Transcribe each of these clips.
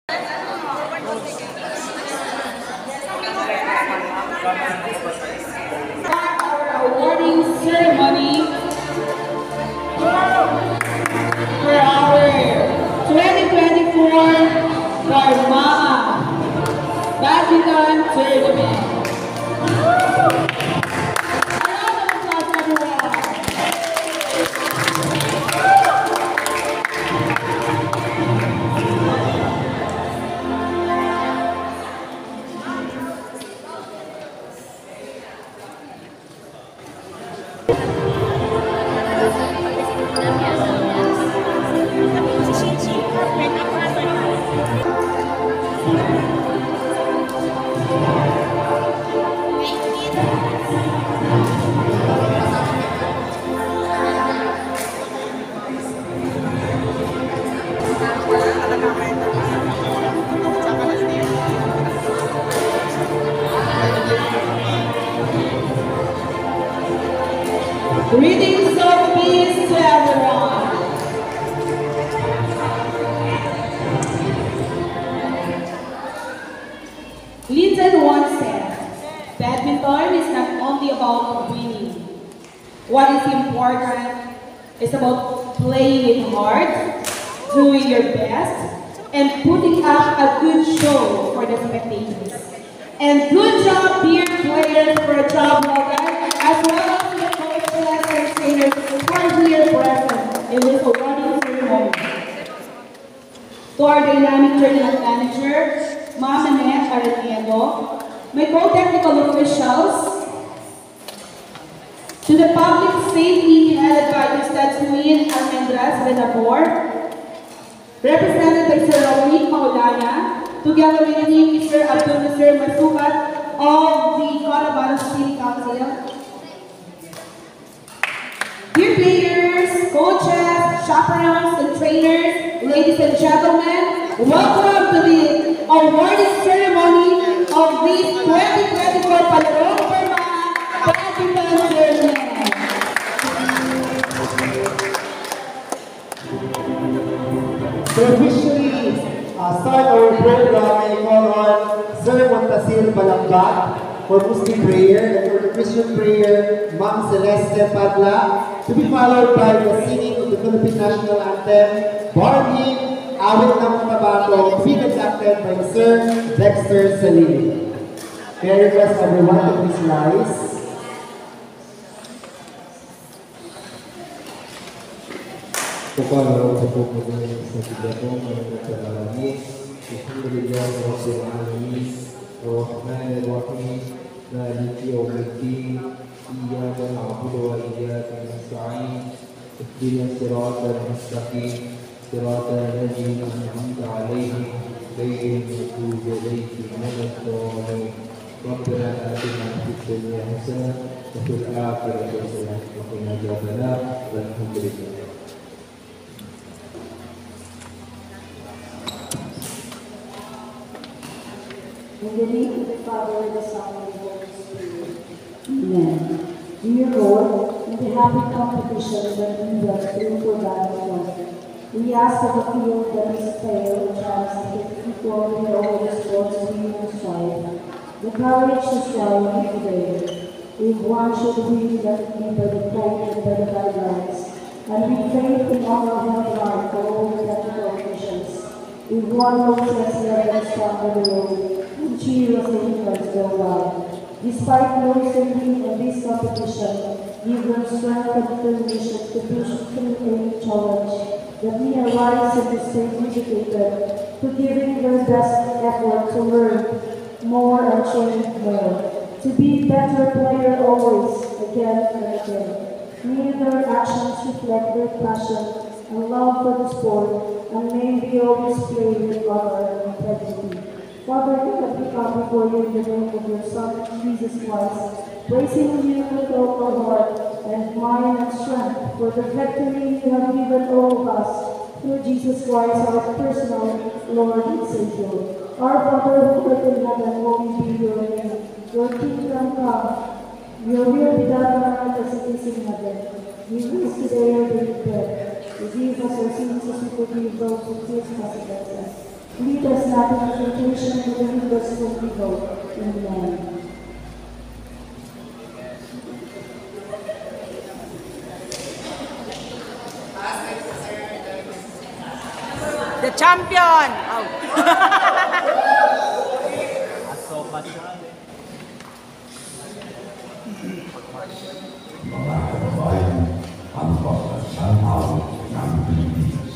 Our awarding ceremony for our 2024 Karmama Badminton Tournament. Greetings of peace to everyone. Linton once said, badminton is not only about winning. What is important is about playing hard, doing your best, and putting up a good show for the spectators. And good job, dear players, for a job well done, as well as to the coaches and trainers who are here present in this awarding ceremony. To our dynamic tournament manager, Ma'am Annette Arellano, my co-technical officials, to the public safety headed by Mr. Twin Almendras Renabor, represented by Sir Raul Maulana, together with him, Mr. Abdul Nasir Masukat of the Cotabato City Council. Dear players, coaches, chaperones, and trainers, ladies and gentlemen, welcome to the awarding ceremony of this 2024 Palarong Karmama Badminton Tournament. To officially start our program, I call on Sir Montasir Balanggat for Muslim prayer, and for the Christian prayer, Ma'am Celeste Padla, to be followed by the singing of the Philippine National Anthem, Barbie, Awit ng Cotabato, to be conducted by Sir Dexter Salili. May I request everyone to please rise. Kepala untuk kemudian sesuatu mengenai Alhamdulillah Rabbil Alamin Ar-Rahman Ar-Rahim Maliki Yawmiddin Iyyaka na'budu wa iyyaka nasta'in Ihdinas siratal mustaqim siratal ladzina an'amta 'alaihim ghairil maghdubi 'alaihim waladdallin Rabbana atina fid dunya hasanah wa fil akhirati hasanah wa qina adzabannar walhamdulillah. In the name of the Father, the Son, and the Holy Spirit. Amen. Dear Lord, in the happy competition that we went through for badminton, we ask of the field that is fair and chance to equal in all the sports we will strive. The courage to strive today. If one should win, let it be by the code and by the guidelines. And we faith in our health line for all the technical officials. If one looks less level stronger the road, cheer as the defense go well. Despite no safety in this competition, give them strength and determination to push through any challenge, that we arise and to stay dedicated to giving their best effort to learn more and train more, to be better player always, again and again. May their actions reflect their passion and love for the sport, and may we always play with honor and integrity. Father, we come before you in the name of your Son, Jesus Christ, praising you with all our heart and mind and strength for the victory you have given all of us through Jesus Christ, our personal Lord and Savior. Our Father who art in heaven, holy be your name. Your kingdom come, your will be done on earth as it is in heaven. Give us today our daily bread. Forgive us our sins as we forgive those who trespass against us. Lead us not into temptation, but deliver us from evil. Amen. The champion! Oh. Mga kababayan, ang pagkasamaw ng Pilipinas.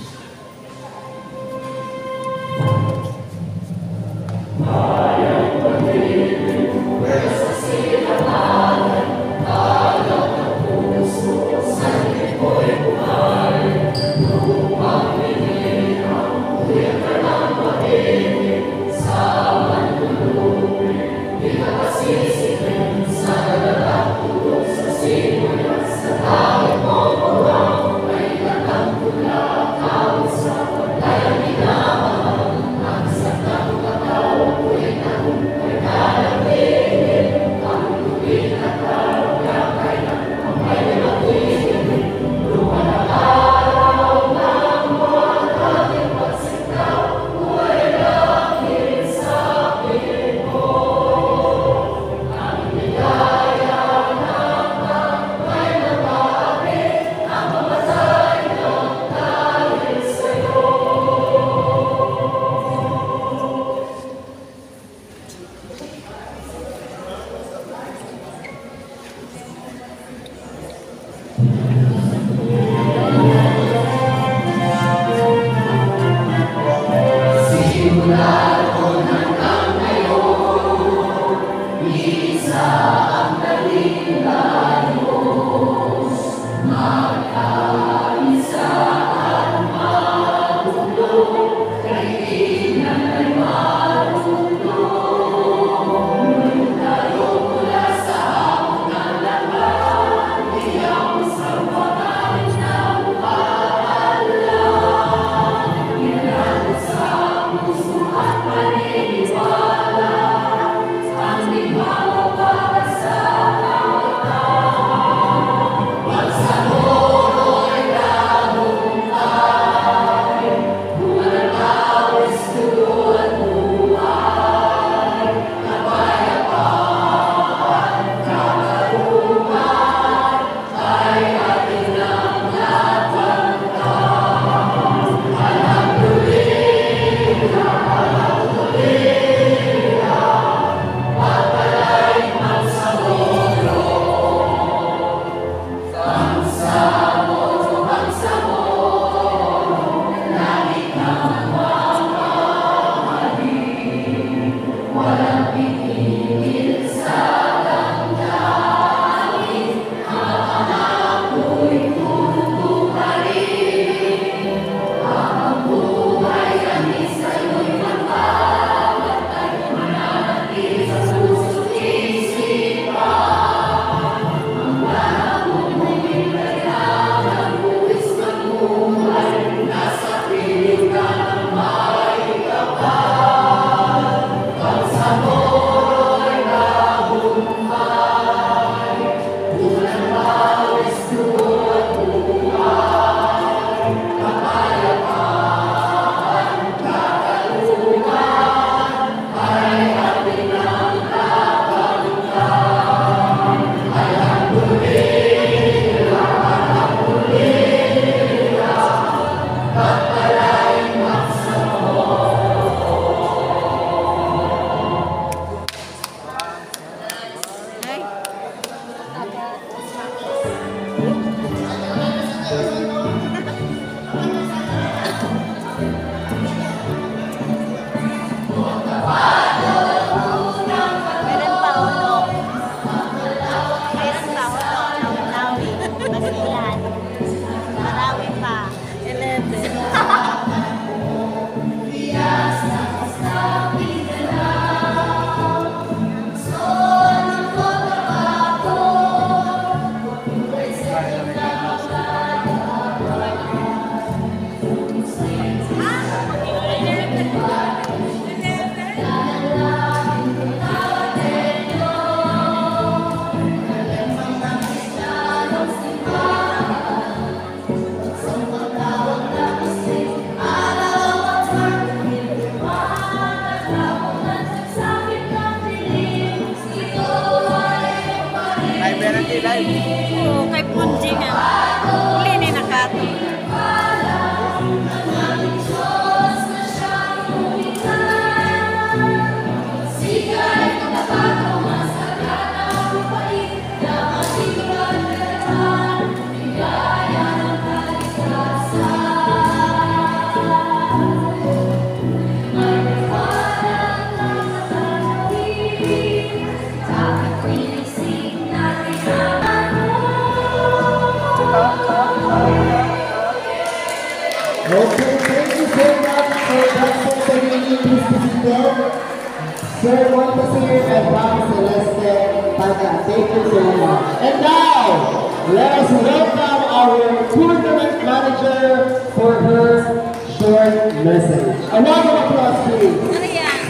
Sir Montasir and Ma'am Celeste Paga. Thank you so much. And now, let us welcome our tournament manager for her short message. A round of applause, please. Ano yan?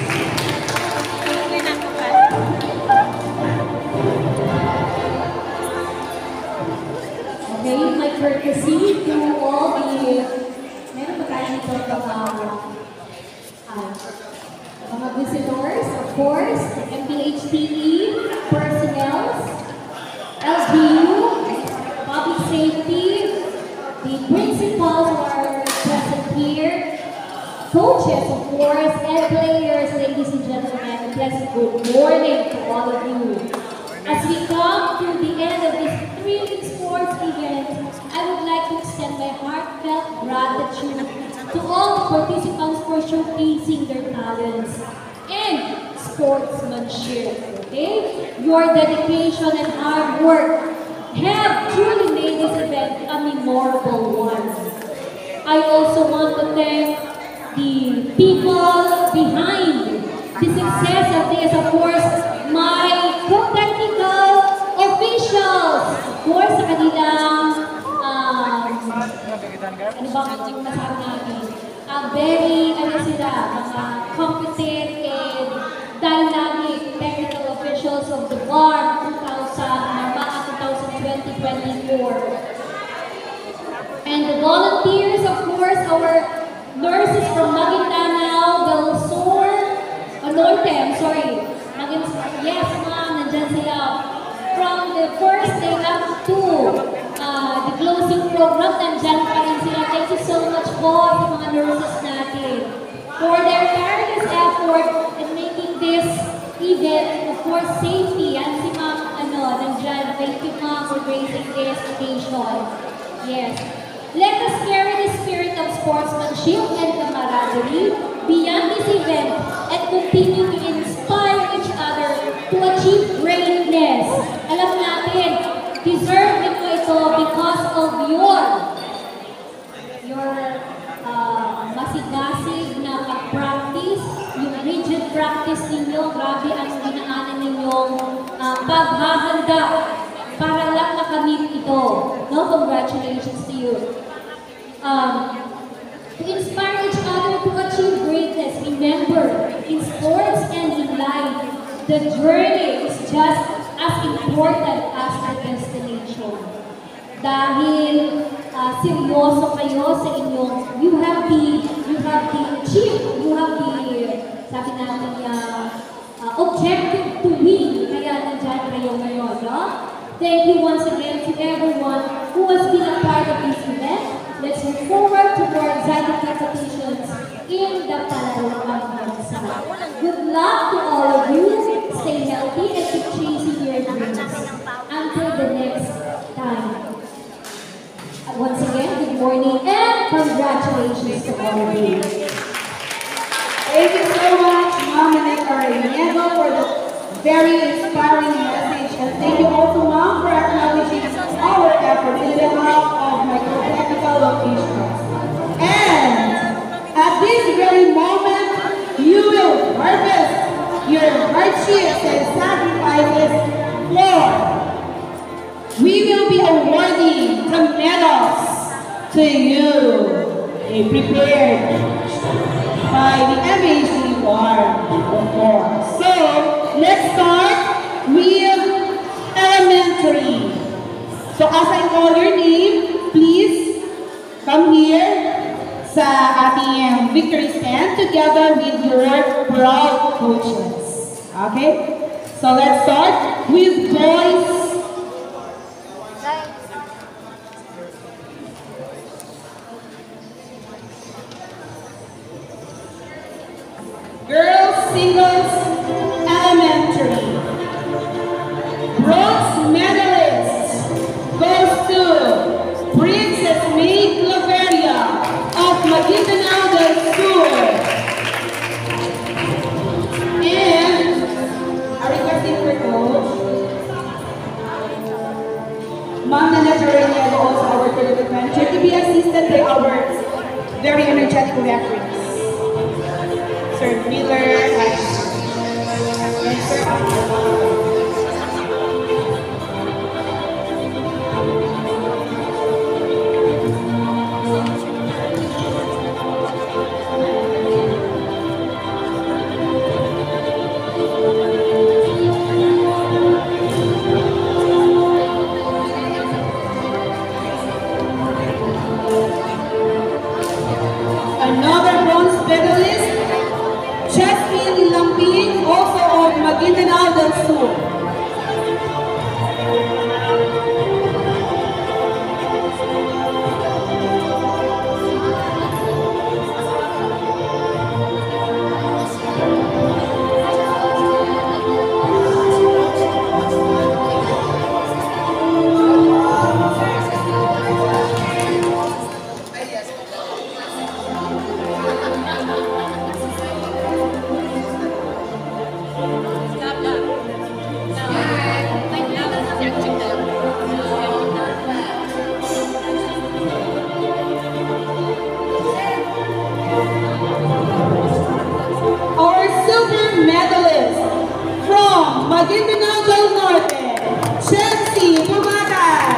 Uwi na ako pa. Okay, my courtesy to all the meron ba tayo nito mga visitors, of course, MPHTE, personnel, LGU, public safety, the principals who are present here, coaches, of course, and players, ladies and gentlemen, a pleasant good morning to all of you. As we come to the end of this thrilling sports event, I would like to extend my heartfelt gratitude to all the participants for showcasing their talents and sportsmanship. Okay? Your dedication and hard work have truly made this event a memorable one. I also want to thank the people behind the success of this, of course, my co-technical officials, of course, sa kanilang, ano ba ang masabi natin? Very, sila, mga competent and dynamic technical officials of the BAR 2020-2024. And the volunteers, of course, our nurses from Maguindanao, Del Sur, Norte, I'm sorry. Yes, ma'am, nandyan sila. From the first day up to the closing program, nandyan pa rin sila. Thank you so much po sa mga nurses natin for their tireless effort in making this event, of course, safety. Yan si ma'am, nandyan. Thank you, ma'am, for raising this occasion. Yes. Let us carry the spirit of sportsmanship and camaraderie beyond this event and continue to inspire each other to achieve greatness. Alam natin, deserve nito ito because of your masigasig na pag-practice, yung rigid practice ninyo, grabe ang dinaanan ninyong paghahanda para lang makamit ito. No? Congratulations to you. To inspire each other to achieve greatness. Remember, in sports and in life, the journey is just as important as the destination. Dahil seryoso kayo sa inyong, you have the sabi natin, objective to win. Kaya nandyan kayo ngayon, no? Thank you once again to everyone who has been a part of this event. Let's look forward to more exciting competitions in the Palawan bansa. Good luck to all of you. Stay healthy and keep chasing your dreams. Until the next time. Once again, good morning and congratulations to all of you. Thank you so much, Ma'am Annette Arellano, for the very inspiring message. And thank you also, Ma'am, for acknowledging our efforts in behalf of my technical officials. And at this very moment, you will harvest your hardships and sacrifices for. We will be awarding the medals to you, prepared by the MHC Board, of course. So, let's start with elementary. So, as I call your name, please come here sa ating victory stand together with your proud coaches. Okay? So, let's start with boys. Girls Singles Elementary. Bronze medalist goes to Princess May Claveria of Maguindanao del Sur. And a requesting for coach, Ma'am Annette Arellano, also our third adventure, to be assisted by our very energetic referees. Sir Miller, Maguindanao del Norte, Chelsea Pumacan.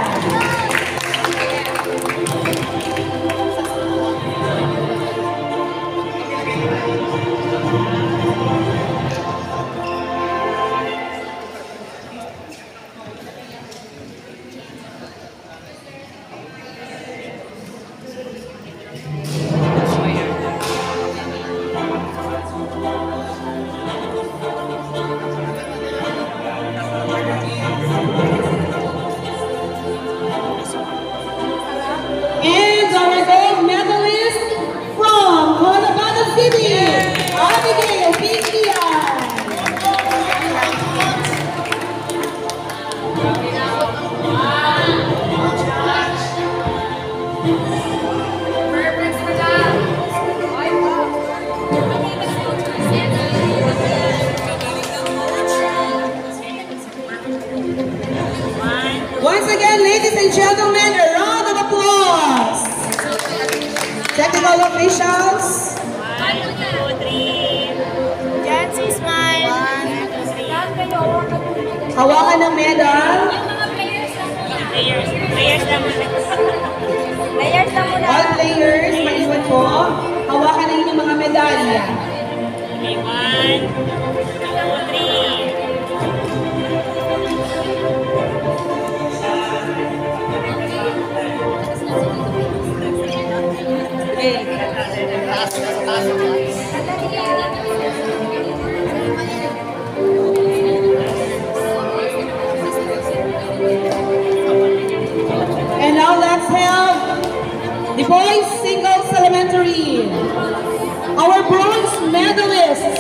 And our gold medalist from Cotabato City, Abigail Piquian. Once again, ladies and gentlemen, a round of applause. Technical officials. 1, 2, 3. Jancy, smile. 1, 2, 3. Hawakan ng medal. Players lang muna. Players lang muna. All players, maiwan po. Hawakan na inyong mga medalya. Okay, 1, 2, 3. And now let's have the boys singles elementary. Our bronze medalists.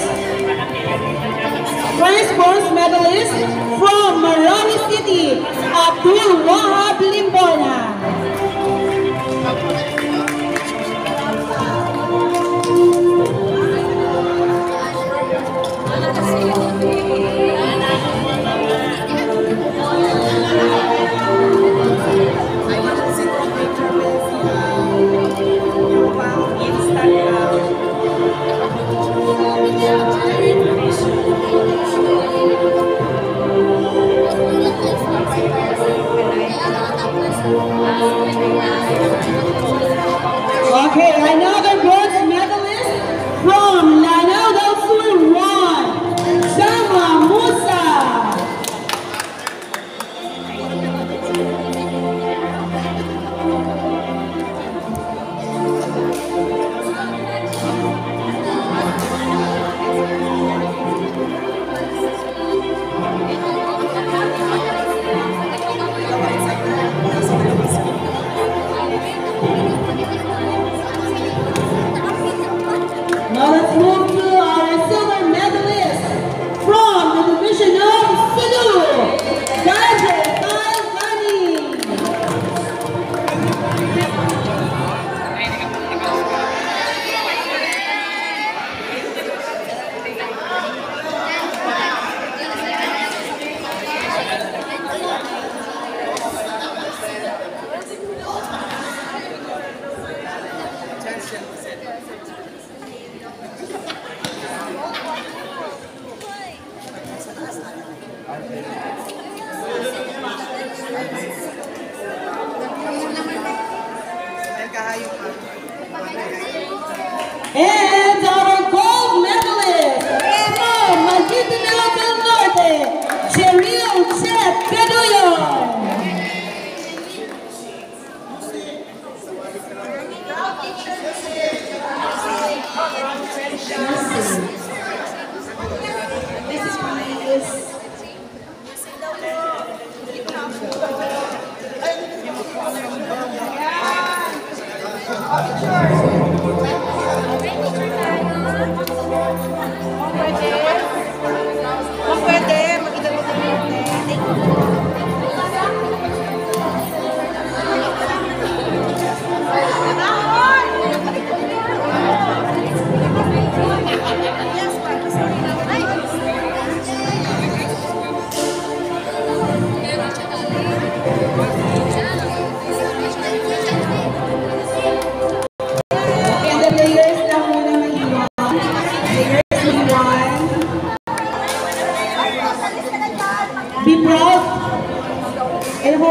First bronze medalist from Marami City, Abdul Wahab Limbona. Instagram.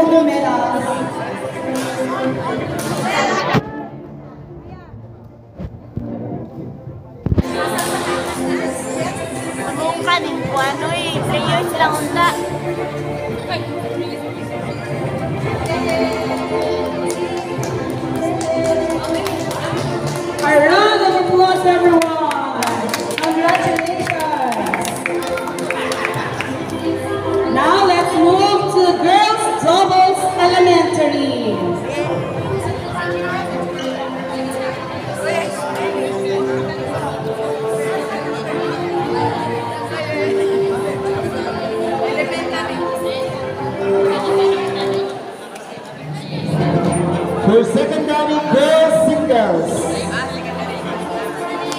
silver medals. Ang kanin ko, ano eh, players lang unta. A round of applause, everyone. Congratulations. Now let's move to girls doubles elementary. For secondary girls singles,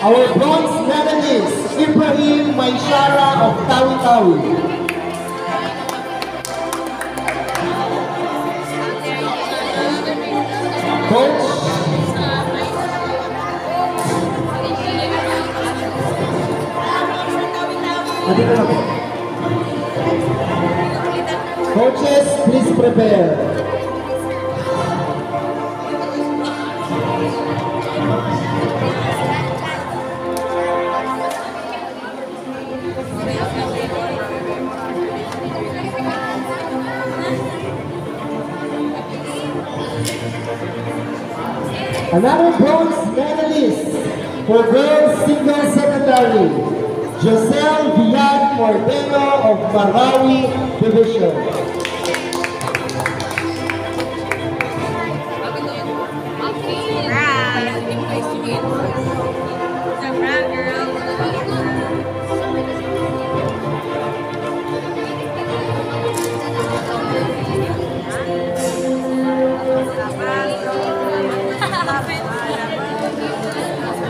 our bronze medalist, Ibrahim Maishara of Tawi-Tawi. Coach, coaches, please prepare. Another bronze medalist for girls single secondary, Joselle Villan Mordeno of Marawi Division.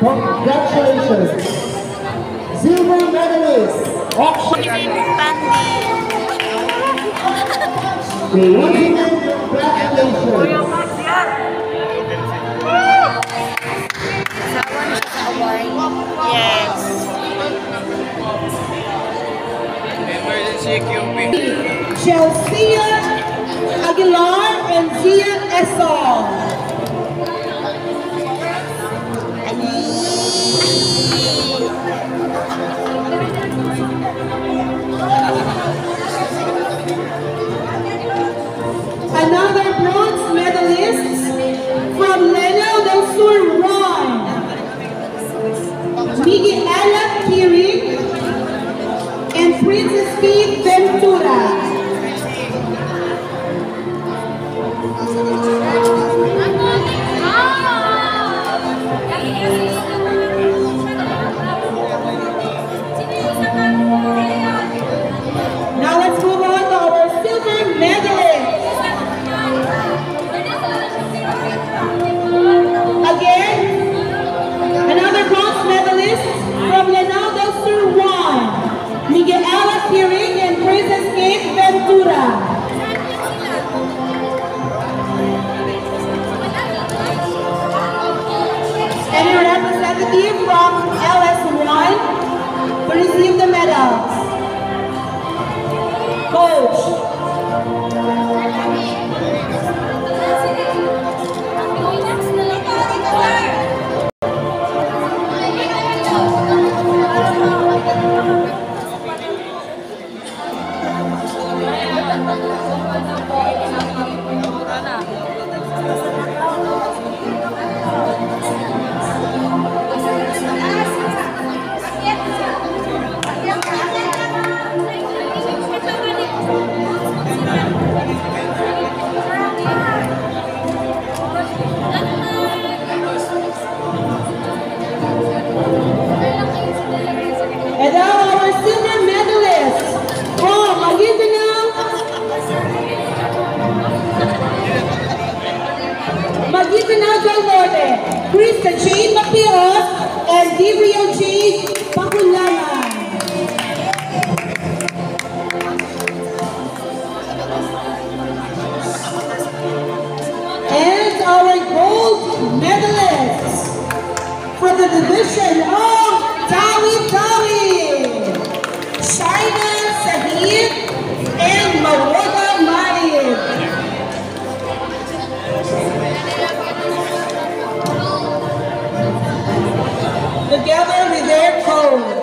Congratulations! Silver medalist, auction. Congratulations! Yes. Chelsea Aguilar and Zia Esol. Another bronze medalist from Lenao del Sur 1, Miguel Kiri and Princess Keith Ventura. Now let's move on to our silver medalist. Again, another bronze medalist from Lenao del Sur 1, Miguel Kiring and Princess Kate Ventura. Any representative from LS1 to receive the medals? Coach. And now our silver medalist from Maguindanao del Norte, Krista Jane Mapios and Divrio J. Paculanan. And our gold medalists from the division of Tawi-Tawi, Shaina Sahid and Mawoda Marib. together with their code.